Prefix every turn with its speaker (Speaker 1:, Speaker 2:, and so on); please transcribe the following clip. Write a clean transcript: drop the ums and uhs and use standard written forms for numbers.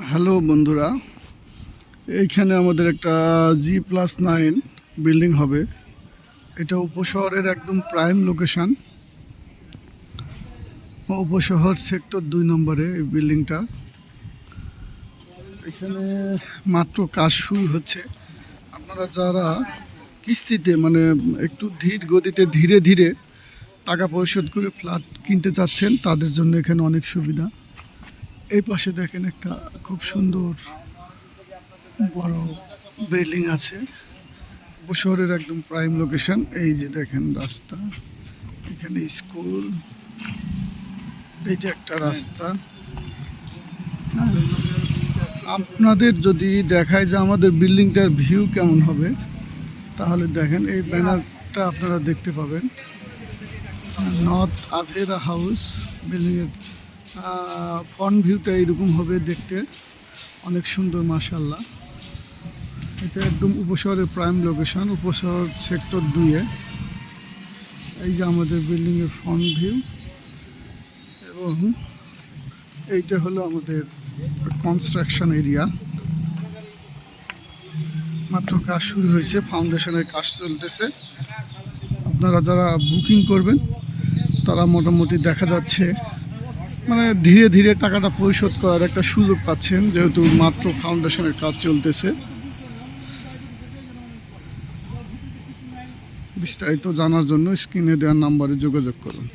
Speaker 1: Hello বন্ধুরা, এইখানে আমাদের একটা G+9 বিল্ডিং হবে। এটা উপশহরের একদম প্রাইম লোকেশান, উপশহর সেক্টর 2 নম্বরে এই বিল্ডিংটা। এখানে মাত্র কাজ শুরু হচ্ছে। আপনারা যারা কিস্তিতে মানে একটু ধীর গতিতে ধীরে ধীরে টাকা পরিশোধ করে ফ্ল্যাট কিনতে চাচ্ছেন, তাদের জন্য এখানে অনেক সুবিধা। এই পাশে দেখেন একটা খুব সুন্দর বড় বিল্ডিং আছে, উপশহরের একদম প্রাইম লোকেশন। এই যে দেখেন রাস্তা, এখানে স্কুল, এইটা একটা রাস্তা। আপনাদের যদি দেখায় যে আমাদের বিল্ডিংটার ভিউ কেমন হবে, তাহলে দেখেন এই ব্যানারটা আপনারা দেখতে পাবেন। নর্থ আভেরা হাউস বিল্ডিংয়ের ফ্রন্ট ভিউটা এইরকম হবে দেখতে, অনেক সুন্দর মাশাআল্লাহ। এটা একদম উপশহরের প্রাইম লোকেশন, উপশহর সেক্টর 2-এ। এই যে আমাদের বিল্ডিংয়ের ফ্রন্ট ভিউ, এবং এইটা হলো আমাদের কনস্ট্রাকশন এরিয়া। মাত্র কাজ শুরু হয়েছে, ফাউন্ডেশনের কাজ চলতেছে। আপনারা যারা বুকিং করবেন তারা মোটামুটি দেখা যাচ্ছে মানে ধীরে ধীরে টাকাটা পরিশোধ করার একটা সুযোগ পাচ্ছেন, যেহেতু মাত্র ফাউন্ডেশনের কাজ চলতেছে। বিস্তারিত জানার জন্য স্ক্রিনে দেওয়ার নাম্বারে যোগাযোগ করুন।